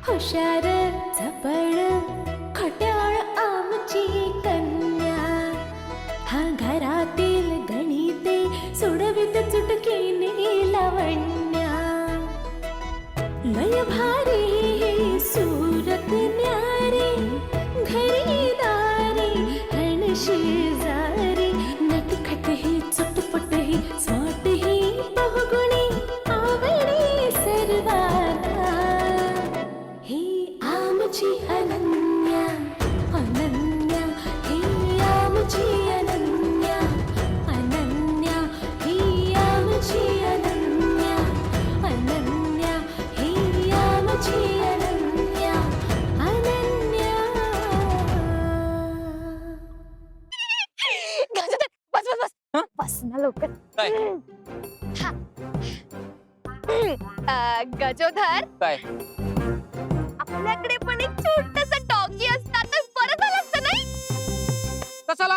हुशार चपळ खट्याळ आमची कन्या, हा घरातील गणिते सोडवित चुटकीने लावण्या. लय भारी ही सूरत न्यारी, घरी दारी हण शेजारी, नटखट ही चटपट ही स्मार्ट ही बहुगुणी आवडी सर्वांना. ही आमची अनन्या अनन्या, ही आमची अनन्या अनन्या, ही आमची अनन्या अनन्या, ही आमची अनन्या अनन्या. गजोदर, बस बस बस बस ना लवकर. काय? हा. गजोधर, काय? आपल्याकडे पण एक छोटस डॉगी असता तर बरं झालं असतं नाही? कशाला?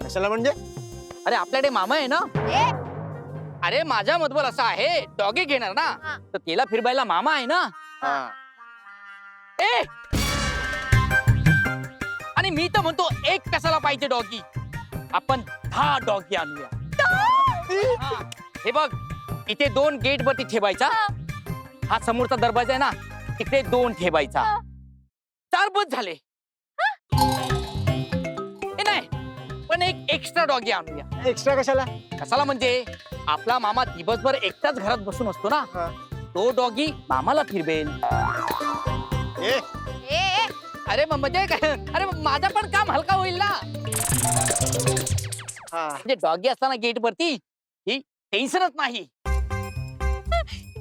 कशाला म्हणजे? अरे आपल्याकडे मामा आहे ना. ए, अरे माझ्या मतभर असं आहे, डॉगी घेणार ना हा. तर तिला फिरवायला मामा आहे ना. हा. ए आणि मी तर म्हणतो एक कशाला पाहिजे डॉगी, आपण 10 डॉगी आणूया. हा. हे बघ, इथे 2 गेट वरती ठेवायचा. हा समोरचा दरवाजा आहे ना, तिकडे 2 ठेवायचा. 4 बस झाले. हे नाही, पण एक एक्स्ट्रा डॉगी आणूया. एक्स्ट्रा कशाला? कशाला म्हणजे आपला मामा दिवसभर एकटाच घरात बसून असतो ना, हा. तो डॉगी मामाला फिरवेल. ए, ए, ए, अरे मग म्हणजे काय, अरे मग माझं पण काम हलका होईल ना. हा. म्हणजे डॉगी असताना गेट वरती ही टेन्शनच नाही.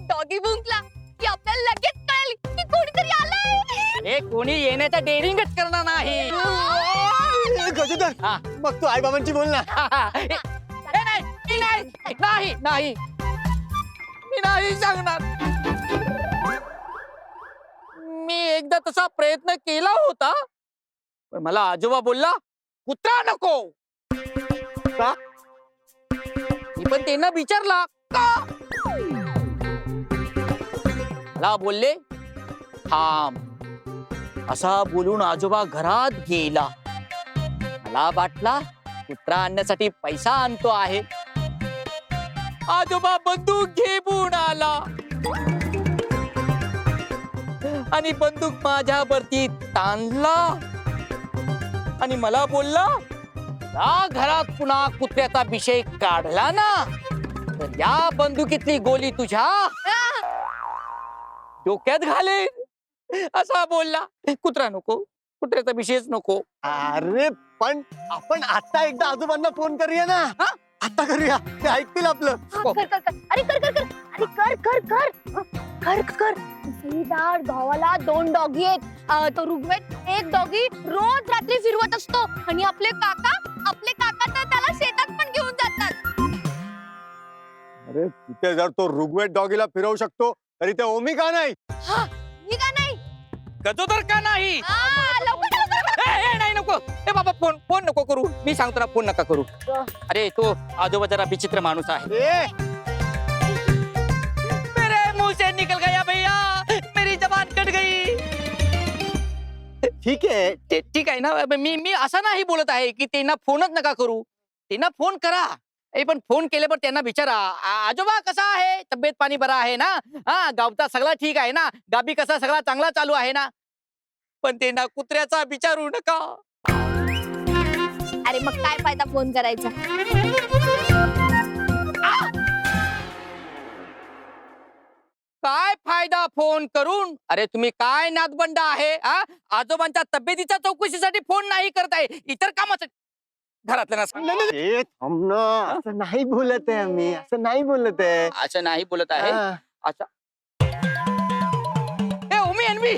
डॉगी भुंकला की आपल्याला लगेच कळेल की कोणीतरी आलंय. हे कोणी येण्याचा डेअरिंगच करणार नाही. ए, गजोदर, हा. मग तू आई बाबांची बोल ना. हे नाही, मी नाही, नाही, नाही, मी नाही सांगणार. मी एकदा तसा प्रयत्न केला होता, पण मला आजोबा बोलला कुत्रा नको. का? मी पण त्यांना विचारला का, मला बोलले थांब. असा बोलून आजोबा घरात गेला. मला वाटला कुत्रा आणण्यासाठी पैसा आणतो आहे. आजोबा बंदूक घेऊन आला आणि बंदूक माझ्यावरती ताणला आणि मला बोलला, या घरात पुन्हा कुत्र्याचा विषय काढला ना तर या बंदुकीतली गोली तुझ्या डोक्यात घालेन. असा बोलला. कुत्रा नको, कुत्र्याचा विषयच नको. अरे पण आपण आता एकदा आजोबांना फोन करूया ना. हा? आता करूया, ते ऐकतील आपलं. कर कर कर, अरे कर कर कर, अरे कर कर कर कर कर. सीधा गावाला 2 डॉगी आहेत. तो ऋग्वेद एक डॉगी रोज रात्री फिरवत असतो आणि आपले काका तर त्याला शेतात पण घेऊन जातात. अरे तिथे जर तो ऋग्वेद डॉगीला फिरवू शकतो तरी ते ओमी का नाही? हा, मी का नाही? गजोदर का नाही? लवकर लवकर. ए, नाही नको. ए बाबा फोन नको करू. मी सांगतो ना, फोन नका करू. अरे तो आजोबा जरा विचित्र माणूस आहे. ए, मेरे मुंह से निकल गया भैया, मेरी जबान कट गई. ठीक आहे. ठीक आहे ना. मी असं नाही बोलत आहे की त्यांना फोनच नका करू. त्यांना फोन करा. पण फोन केल्यावर त्यांना विचारा, आजोबा कसा आहे, तब्येत पाणी बरा आहे ना, हा गावचा सगळा ठीक आहे ना, गाबी कसा सगळा चांगला चालू आहे ना. पण त्यांना कुत्र्याचा विचारू नका. अरे मग काय फायदा फोन करायचा? काय फायदा फोन करून? अरे तुम्ही काय नादबंड आहे. आजोबांच्या तब्येतीच्या चौकशीसाठी फोन नाही करताय, इतर कामासाठी. घरातल्या ए, थांब ना. असं नाही बोलत आहे मी, असं नाही बोलत आहे. असं नाही बोलत आहे. हा. अच्छा. ए उमी अन्वी,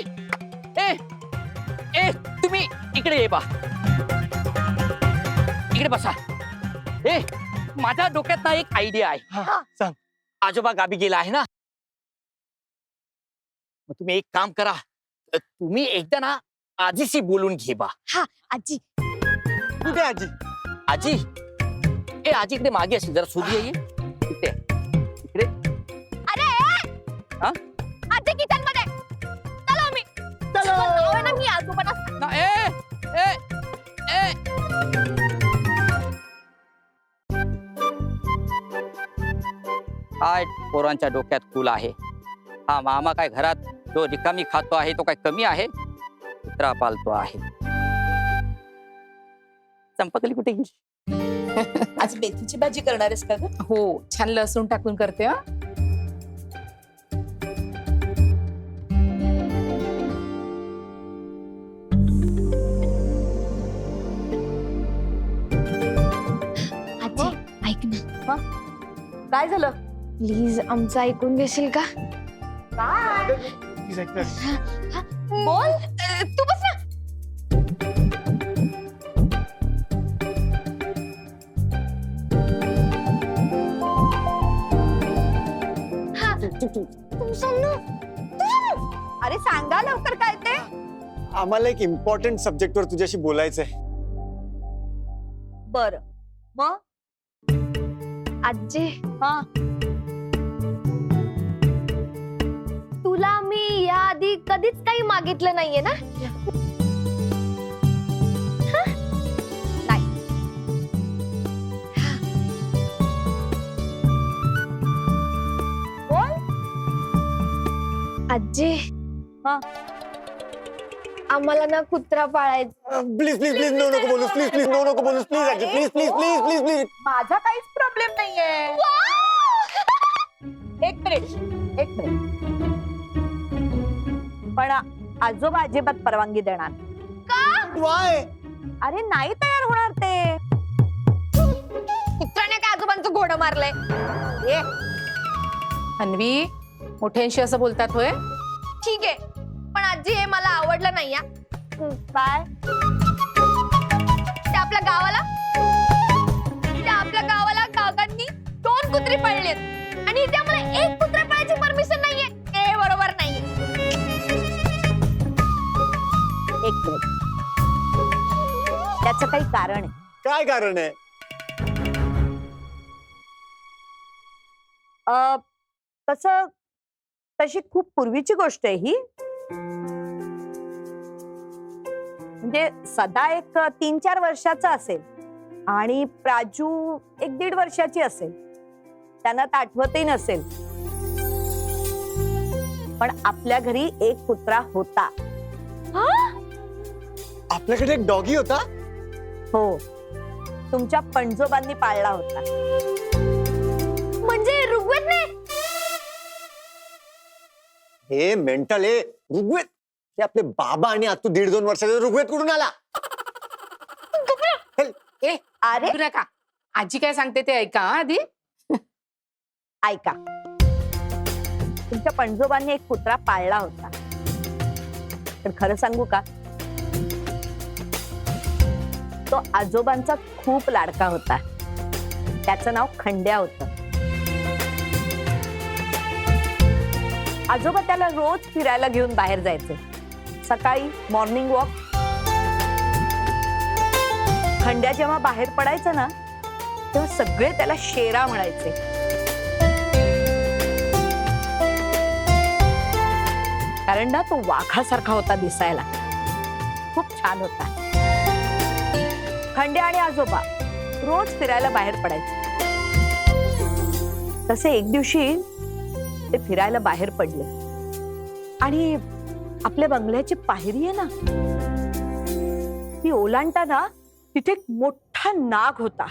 ए ए तुम्ही इकडे ये बा. इकडे बसा. ए माझ्या डोक्यात ना एक आयडिया आहे. हा, सांग. आजोबा गावी गेला आहे ना, मग तुम्ही एक काम करा, तुम्ही एकदा ना आजीशी बोलून घे बा. हा आजी. कुठे आजी? आजी, ए आजी इकडे मागे असेल, जरा सोबी आहे इकडे. इकडे. अरे पोरांच्या डोक्यात कुल आहे. हा मामा काय घरात जो रिकामी खातो आहे तो काय कमी आहे? कुत्रा पालतो आहे. चंपकली कुठे गेली? आज मेथीची भाजी करणार आहेस का ग? हो, छान लसूण टाकून करते हा. आजी ऐक ना, काय झालं? प्लीज आमचं ऐकून घेशील का? बोल. तू बस ना. तू सांग ना. अरे सांगा लवकर काय ते. आम्हाला एक इम्पॉर्टंट सब्जेक्टवर तुझ्याशी बोलायचंय. बर मग आजी हा तुला मी याआधी कधीच काही मागितलं नाहीये ना? नाही. बोल. आजी हा. आम्हाला ना कुत्रा पाळायचा. प्लीज प्लीज प्लीज नो नको बोलूस. प्लीज प्लीज नो नको बोलूस. प्लीज आजी please please please please please. माझा काहीच प्रॉब्लेम नाहीये. एक मिनिट. पण आजोबा अजिबात परवानगी देणार. वाय अरे नाही तयार होणार ते. कुत्र्याने काय आजोबांचं घोडं मारलंय? ए, अन्वी, मोठ्यांशी असं बोलतात होय? ठीक आहे, पण आजी हे मला आवडलं नाही या. काय त्या आपल्या गावाला काकांनी 2 कुत्री पाळलेत आणि इथे आम्हाला 1 कुत्रा पाळायची परमिशन नाहीये. हे बरोबर नाहीये. एक मिनिट. त्याचं काही कारण आहे. काय कारण आहे? तशी खूप पूर्वीची गोष्ट आहे ही. म्हणजे सदा एक 3-4 वर्षाचा असेल आणि प्राजू 1-1.5 वर्षाची असेल. त्यांना तर आठवतही नसेल. पण आपल्या घरी एक कुत्रा होता. आपल्याकडे एक डॉगी होता. हो, तुमच्या पणजोबांनी पाळला होता. म्हणजे ऋग्वेदने? हे मेंटल आहे ऋग्वेद. हे आपले बाबा आणि आता 1.5-2 वर्षाचा ऋग्वेद कुठून आला? ए, अरे ऐकू नका. आजी काय सांगते ते ऐका हा आधी. ऐका, तुमच्या पणजोबांनी एक कुत्रा पाळला होता. तर खरं सांगू का, तो आजोबांचा खूप लाडका होता. त्याचं नाव खंड्या होतं. आजोबा त्याला रोज फिरायला घेऊन बाहेर जायचे. सकाळी मॉर्निंग वॉक. खंड्या जेव्हा बाहेर पडायचं ना, तेव्हा सगळे त्याला शेरा म्हणायचे. कारण ना तो वाघासारखा होता दिसायला. खूप छान होता. खंड्या आणि आजोबा रोज फिरायला बाहेर पडायचे. तसे एक दिवशी ते फिरायला बाहेर पडले आणि आपल्या बंगल्याची पायरी आहे ना, ती ओलांडताना तिथे एक मोठा नाग होता.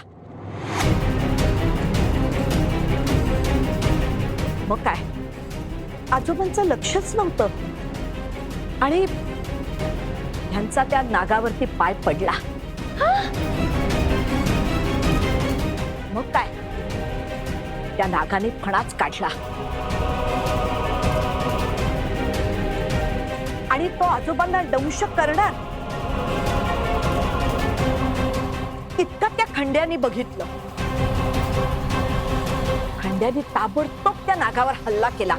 मग काय, आजोबांचं लक्षच नव्हतं आणि ह्यांचा त्या नागावरती पाय पडला. मग काय, त्या नागाने फणाच काढला आणि तो आजोबांना दंश करणार इतका त्या खंड्याने बघितलं. खंड्याने ताबडतोब त्या नागावर हल्ला केला.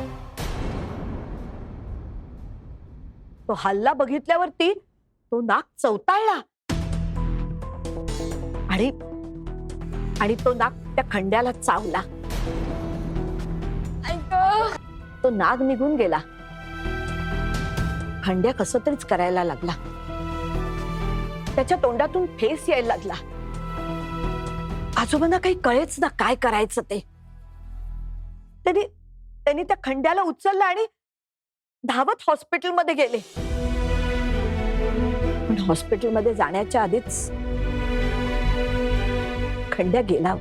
तो हल्ला बघितल्यावरती तो नाग चवताळला आणि तो नाग त्या खंड्याला चावला. तो नाग निघून गेला. खंड्या कसं तरीच करायला लागला. त्याच्या तोंडातून फेस यायला लागला. आजोबांना काही कळेच ना काय करायचं ते. त्यांनी त्या खंड्याला उचललं आणि धावत हॉस्पिटलमध्ये गेले. पण हॉस्पिटलमध्ये जाण्याच्या आधीच खंड्या गेला.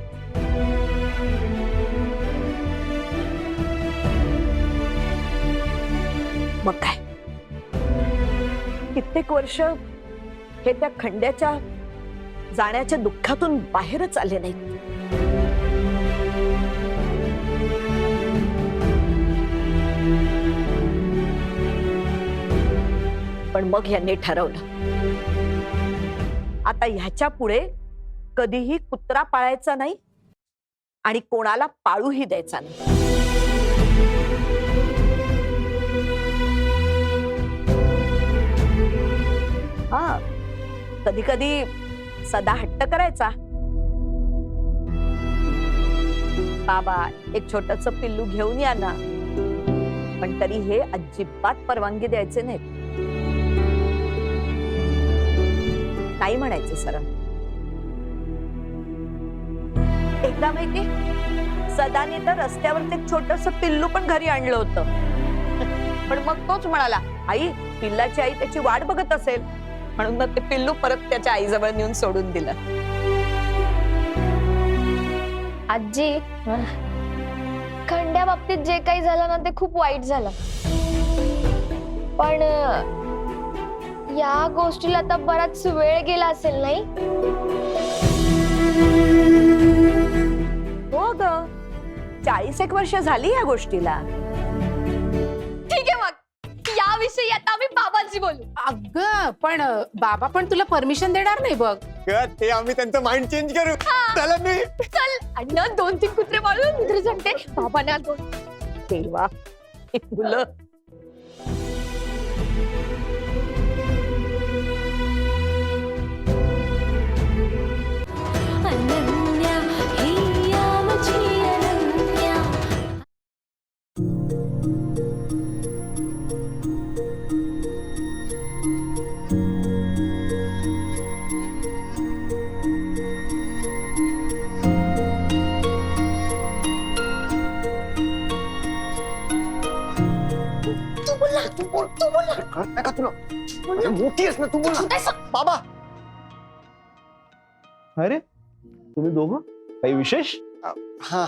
मग काय, कित्येक वर्ष हे त्या खंड्याच्या जाण्याच्या दुःखातून बाहेरच आले नाहीत. पण मग यांनी ठरवलं, आता ह्याच्या पुढे कधीही कुत्रा पाळायचा नाही आणि कोणाला पाळूही द्यायचा नाही. हा, कधी कधी सदा हट्ट करायचा, बाबा एक छोटस पिल्लू घेऊन या ना, पण तरी हे अजिबात परवानगी द्यायचे नाहीत. नाही म्हणायचे सरळ. एकदा माहिती, सदाने तर रस्त्यावर एक छोटस पिल्लू पण घरी आणलं होतं. पण मग तोच म्हणाला, आई पिल्लाची आई त्याची वाट बघत असेल, म्हणून मग ते पिल्लू परत त्याच्या आईजवळ नेऊन सोडून दिलं. आजी, खंड्या बाबतीत जे काही झालं ना ते खूप वाईट झालं, पण या गोष्टीला आता बराच वेळ गेला असेल नाही? हो ग, 40 वर्ष झाली या गोष्टीला. ठीक आहे, मग याविषयी आता आम्ही बाबांशी बोलू. अगं पण बाबा पण तुला परमिशन देणार नाही बघ. ते आम्ही त्यांचं माइंड चेंज करू. चला मी चल, आणि ना 2-3 कुत्रे पाळून मी तरी सांगते बाबांना तेव्हा मुलं अनन्या हिया मुझी अनन्या. तू बोल ना. कळत नाही का तुला? अरे मोठी आहेस ना, तू बोल ना. बाबा, अरे तुम्ही दोघं काही विशेष? हा,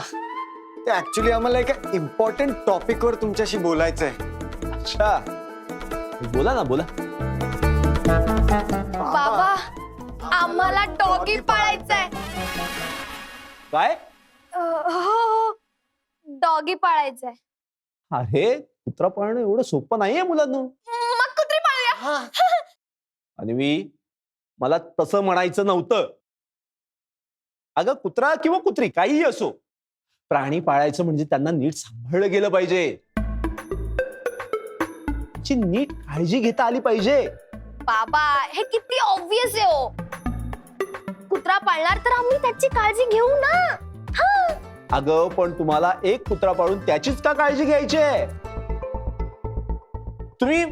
ते ऍक्च्युली आम्हाला एका इम्पॉर्टंट टॉपिक वर तुमच्याशी बोलायचंय. अच्छा, बोला ना, बोला. बाबा, आम्हाला डॉगी पाळायचाय. काय? हो, डॉगी पाळायचाय. अरे कुत्रा पाळणं एवढं सोपं नाहीये मुलांना. मग कुत्रे पाळूया. अन्वी, मला तसं म्हणायचं नव्हतं. अगं कुत्रा किंवा कुत्री काहीही असो, प्राणी पाळायचं म्हणजे त्यांना नीट सांभाळलं गेलं पाहिजे, ची नीट काळजी घेता आली पाहिजे. बाबा, हे किती ऑब्वियस आहे हो. कुत्रा पाळणार तर आम्ही त्याची काळजी घेऊ ना. अगं पण तुम्हाला एक कुत्रा पाळून त्याचीच का काळजी घ्यायची आहे? तुम्ही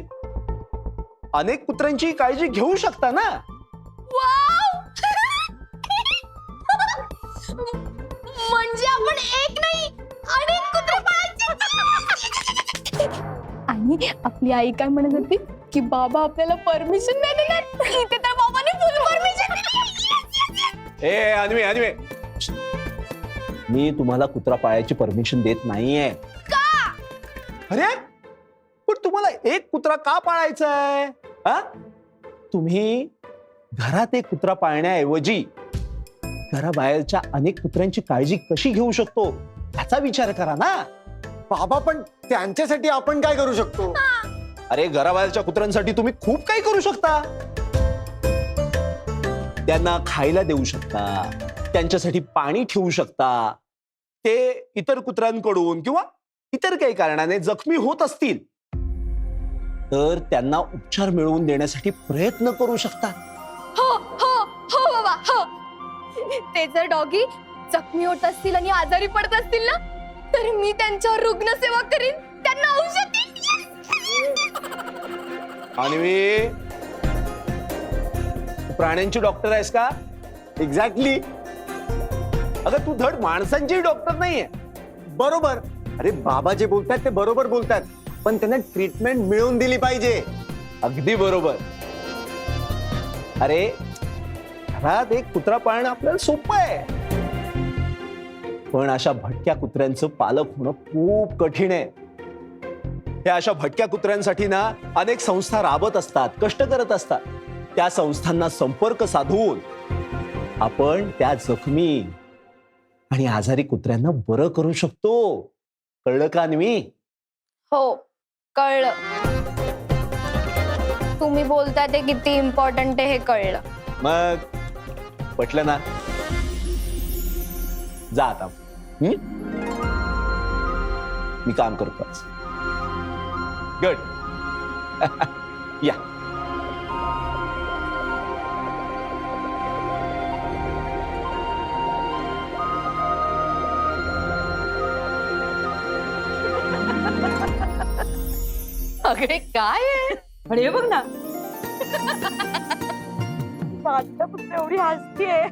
अनेक कुत्र्यांची काळजी घेऊ शकता ना. वाव! म्हणजे आपण एक नाही अनेक कुत्रे पाळायचे. आणि आपली आई काय म्हणत होती की बाबा आपल्याला परमिशन नाही देणार. इथे तर बाबाने फुल परमिशन दिली. ए अन्वी, अन्वी, मी तुम्हाला कुत्रा पाळायची परमिशन देत नाहीये. का? अरे पण तुम्हाला एक कुत्रा का पाळायचा आहे? तुम्ही घरात एक कुत्रा पाळण्याऐवजी घराबाहेरच्या अनेक कुत्र्यांची काळजी कशी घेऊ शकतो याचा विचार करा ना. बाबा, पण त्यांच्यासाठी आपण काय करू शकतो? अरे घराबाहेरच्या कुत्र्यांसाठी तुम्ही खूप काही करू शकता. त्यांना खायला देऊ शकता, त्यांच्यासाठी पाणी ठेवू शकता. ते इतर कुत्र्यांकडून किंवा इतर काही कारणाने जखमी होत असतील तर त्यांना उपचार मिळवून देण्यासाठी प्रयत्न करू शकता. हो हो हो बाबा, हो. ते जर डॉगी जखमी होत असतील आणि आजारी पडत असतील ना, तर मी त्यांच्यावर रुग्णसेवा करीन, त्यांना औषध देईन. अन्वी, तू प्राण्यांची डॉक्टर आहेस का? एक्झॅक्टली. अगं तू धड माणसांची डॉक्टर नाहीये. बरोबर, अरे बाबा जे बोलतायत ते बरोबर बोलतायत, पण त्यांना ट्रीटमेंट मिळवून दिली पाहिजे. अगदी बरोबर. अरे घरात एक कुत्रा पाळणं आपल्याला सोपं आहे, पण अशा भटक्या कुत्र्यांचं पालक होणं खूप कठीण आहे. या अशा भटक्या कुत्र्यांसाठी ना अनेक संस्था राबत असतात, कष्ट करत असतात. त्या संस्थांना संपर्क साधून आपण त्या जखमी आणि आजारी कुत्र्यांना बरं करू शकतो. कळलं का अन्वी? हो कळलं. तुम्ही बोलताय ते किती इम्पॉर्टंट आहे हे कळलं. मग पटलं ना? जा आता. मी काम करतो आज. गुड. या. अगे काय आहे? आणि हे बघ ना, आता फक्त एवढी हसतीये.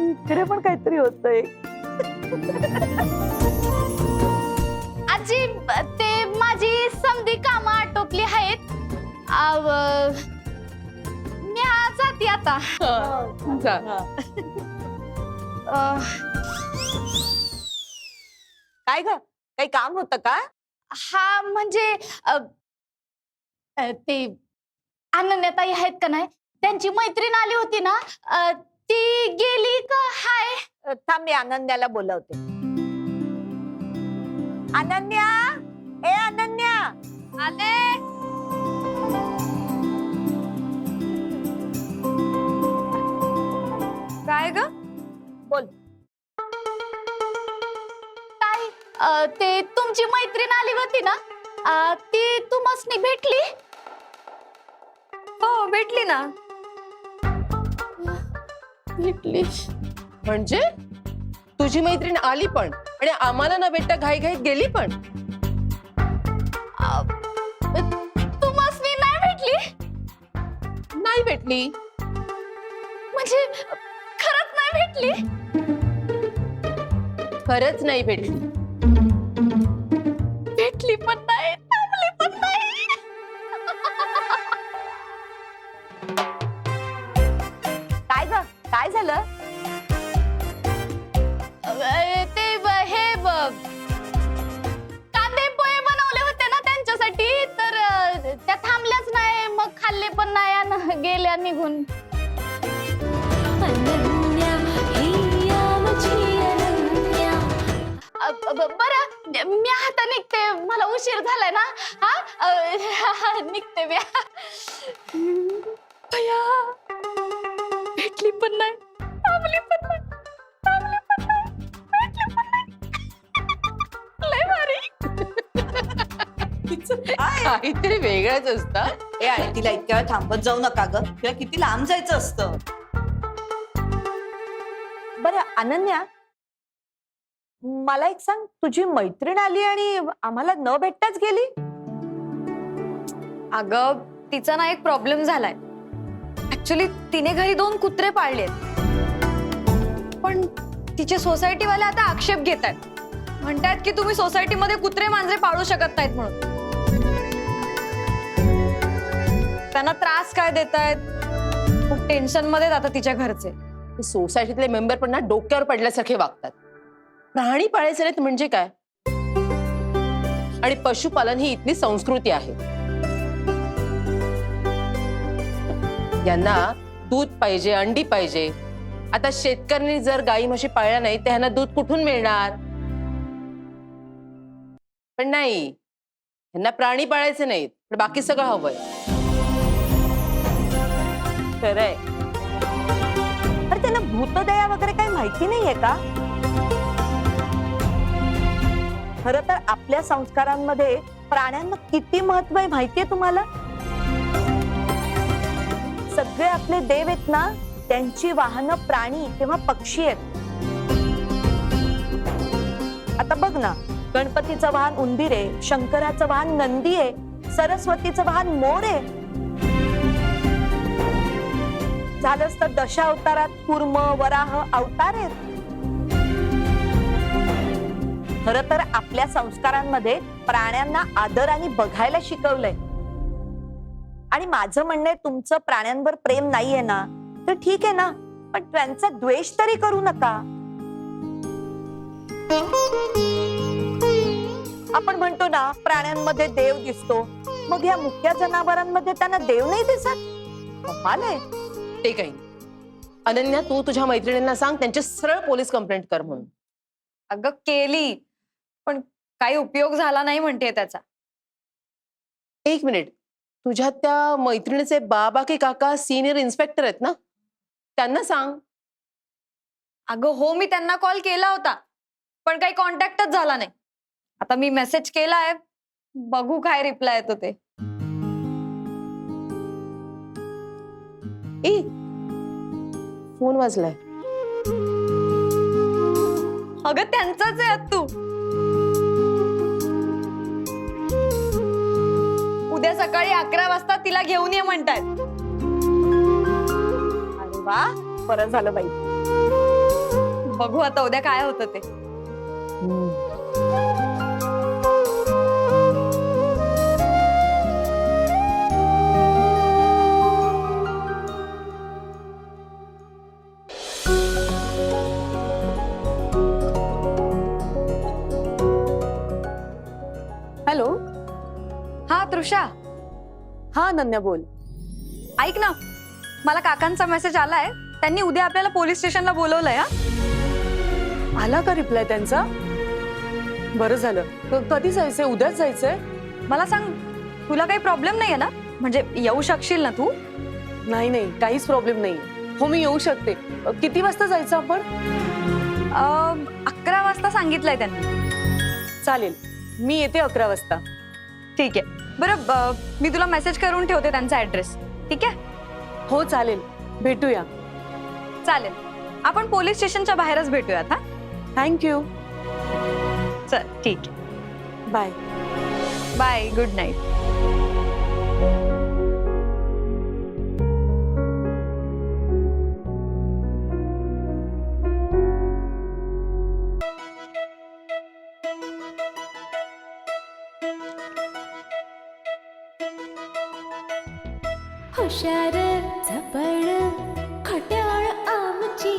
इकडे पण काहीतरी होतंय. आजी ते माझी समधी कामं आटोपली आहेत. मी जाते आता. काय ग, काही काम होतं का? हा म्हणजे ते अनन्याताई आहेत का नाही, त्यांची मैत्रीण आली होती ना, ती गेली का हाय? थांब, मी अनन्याला बोलवते. अनन्या, ए अनन्या. आले. काय ग? बोल. ताई ते तुमची मैत्रीण आली होती ना, ती तुम्हासनी भेटली? हो भेटली ना. भेटली म्हणजे तुझी मैत्रीण आली पण आणि आम्हाला न भेटता घाईघाईत गेली पण? तुम्हासनी नाही भेटली? नाही भेटली म्हणजे खरंच नाही भेटली? खरंच नाही भेटली. भेटली पण नाही, थांबली पण नाही. काय ग, काय झालं? ते हे कांदे पोहे बनवले होते ना त्यांच्यासाठी, तर त्या थांबल्याच नाही, मग खाल्ले पण नाही आणि गेल्या निघून. अनन्या हिया मुझी अनन्या. बरं मी आता निघते, मला उशीर झालाय ना. हा निघते मी. भया भेटली पण नाही, थांबली पण नाही, थांबली पण नाही, भेटली पण नाही. लय भारी. काहीतरी वेगळंच असतं. ए आणि तिला इतक्या वेळ थांबत जाऊ नका ग, तिला किती लांब जायचं असतं. बरं अनन्या, मला एक सांग, तुझी मैत्रीण आली आणि आम्हाला न भेटताच गेली? अगं तिचा ना एक प्रॉब्लेम झालाय. ऍक्च्युली तिने घरी 2 कुत्रे पाळलेत, पण तिचे सोसायटीवाले आता आक्षेप घेत आहेत. म्हणतात की तुम्ही सोसायटीमध्ये कुत्रे मांजरे पाळू शकत नाहीत म्हणून. त्यांना त्रास काय देतायत, खूप टेन्शन मध्ये जातात तिच्या घरचे. सोसायटीतले मेंबर पण ना डोक्यावर पडल्यासारखे वागतात. प्राणी पाळायचे नाहीत म्हणजे काय? आणि पशुपालन ही इथली संस्कृती आहे. यांना दूध पाहिजे, अंडी पाहिजे. आता शेतकऱ्यांनी जर गाई म्हशी पाळल्या नाही, त्यांना दूध कुठून मिळणार? पण नाही, यांना प्राणी पाळायचे नाहीत, पण बाकी सगळं हवंय. खरंय. अरे त्यांना भूतदया वगैरे काही माहिती नाहीये का? खरं तर आपल्या संस्कारांमध्ये प्राण्यांना किती महत्व आहे माहितीये तुम्हाला? सगळे आपले देव आहेत ना, त्यांची वाहनं प्राणी किंवा पक्षी आहेत. आता बघ ना, गणपतीचं वाहन उंदीर आहे, शंकराचं वाहन नंदी आहे, सरस्वतीचं वाहन मोर आहे. झालंच तर दशावतारात कूर्म, वराह अवतार आहेत. खर तर आपल्या संस्कारांमध्ये प्राण्यांना आदराने बघायला शिकवलंय. आणि माझं म्हणणं आहे, तुमचं प्राण्यांवर प्रेम नाहीये ना तर ठीक आहे ना, पण त्यांचा द्वेष तरी करू नका. आपण म्हणतो ना प्राण्यांमध्ये देव दिसतो, मग या मुक्या जनावरांमध्ये त्यांना देव नाही दिसत. कमाल आहे. ते काही नाही. अनन्या, तू तुझ्या मैत्रिणींना सांग त्यांची सरळ पोलीस कंप्लेंट कर म्हणून. अगं केली, पण काही उपयोग झाला नाही म्हणते त्याचा. एक मिनिट, तुझ्या त्या मैत्रिणीचे बाबा की काका सिनियर इन्स्पेक्टर आहेत ना, त्यांना सांग. अगं हो, मी त्यांना कॉल केला होता, पण काही कॉन्टॅक्टच झाला नाही. आता मी मेसेज केलाय, बघू काय रिप्लाय येतो ते. ए, फोन वाजलाय. अगं त्यांचाच आहे तू. उद्या सकाळी 11 वाजता तिला घेऊन ये म्हणतायत. अरे वा, बरं झालं बाई. बघू आता उद्या काय होतं ते. हॅलो. हा तृषा, हा अनन्या बोल. ऐक ना, मला काकांचा मेसेज आलाय. त्यांनी उद्या आपल्याला पोलीस स्टेशनला बोलवलंय. हा, आला का रिप्लाय त्यांचा? बरं झालं. कधी जायचंय? उद्याच जायचंय? मला सांग, तुला काही प्रॉब्लेम नाहीये ना? म्हणजे येऊ शकशील ना तू? नाही नाही, काहीच प्रॉब्लेम नाही. हो, मी येऊ शकते. किती वाजता जायचं आपण? 11 वाजता सांगितलंय त्यांनी. चालेल, मी येते 11 वाजता. ठीक आहे. बरं, मी तुला मेसेज करून ठेवते त्यांचा ऍड्रेस. ठीक आहे? हो चालेल, भेटूया. चालेल, आपण पोलीस स्टेशनच्या बाहेरच भेटूयात. हा, थँक्यू. चल ठीक आहे. बाय. Bye, good night. हुशार झपड खट्याळ आमची